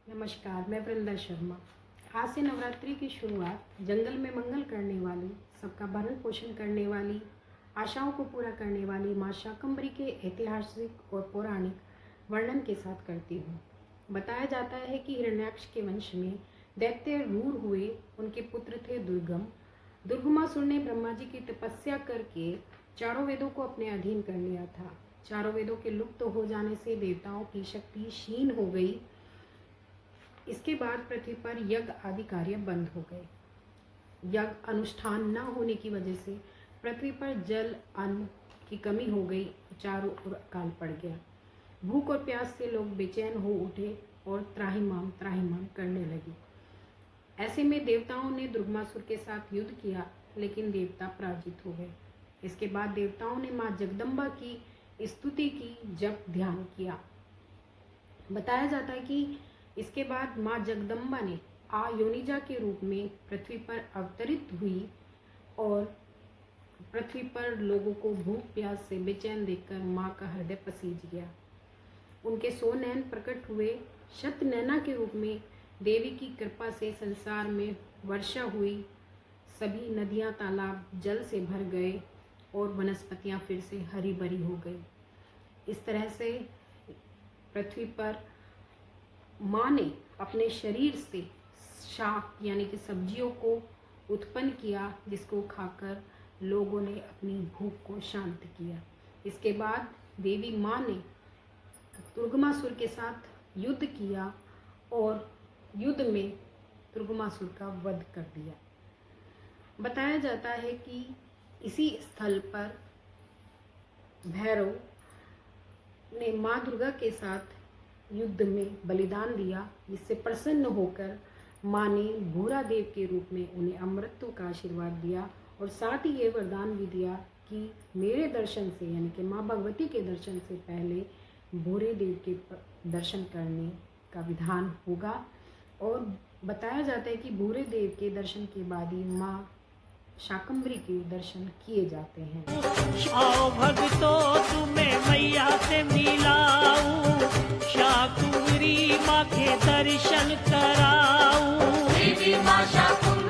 नमस्कार, मैं वृंदा शर्मा। आज से नवरात्रि की शुरुआत जंगल में मंगल करने वाली, सबका भरण पोषण करने वाली, आशाओं को पूरा करने वाली माँ शाकंभरी के ऐतिहासिक और पौराणिक वर्णन के साथ करती हूँ। बताया जाता है कि हिरण्याक्ष के वंश में दैत्य रूर हुए, उनके पुत्र थे दुर्गम। दुर्गमासुर ने ब्रह्मा जी की तपस्या करके चारों वेदों को अपने अधीन कर लिया था। चारों वेदों के लुप्त हो जाने से देवताओं की शक्ति क्षीण हो गई। इसके बाद पृथ्वी पर यज्ञ आदि कार्य बंद हो गए। यज्ञ अनुष्ठान न होने की वजह से पृथ्वी पर जल अन्न की कमी हो गई, चारों ओर अकाल पड़ गया। भूख और प्यास से लोग बेचैन हो उठे और त्राहिमाम त्राहिमाम करने लगे। ऐसे में देवताओं ने दुर्गमासुर के साथ युद्ध किया, लेकिन देवता पराजित हो गए। इसके बाद देवताओं ने माँ जगदम्बा की स्तुति की, जप ध्यान किया। बताया जाता है कि इसके बाद माँ जगदम्बा ने योनिजा के रूप में पृथ्वी पर अवतरित हुई और पृथ्वी पर लोगों को भूख प्यास से बेचैन देखकर माँ का हृदय पसीज गया। उनके 100 नैन प्रकट हुए। शतनैना के रूप में देवी की कृपा से संसार में वर्षा हुई। सभी नदियाँ तालाब जल से भर गए और वनस्पतियाँ फिर से हरी भरी हो गई। इस तरह से पृथ्वी पर माँ ने अपने शरीर से शाक यानी कि सब्जियों को उत्पन्न किया, जिसको खाकर लोगों ने अपनी भूख को शांत किया। इसके बाद देवी माँ ने दुर्गमासुर के साथ युद्ध किया और युद्ध में दुर्गमासुर का वध कर दिया। बताया जाता है कि इसी स्थल पर भैरव ने माँ दुर्गा के साथ युद्ध में बलिदान दिया, जिससे प्रसन्न होकर माँ ने भूरा देव के रूप में उन्हें अमृतत्व का आशीर्वाद दिया और साथ ही ये वरदान भी दिया कि मेरे दर्शन से यानी कि माँ भगवती के दर्शन से पहले भूरे देव के दर्शन करने का विधान होगा। और बताया जाता है कि भूरे देव के दर्शन के बाद ही माँ शाकंभरी के दर्शन किए जाते हैं। आओ भक्तों तुम्हें मैया से मिलाऊं, शाकंभरी माँ के दर्शन कराऊं। देवी माँ शाकंभरी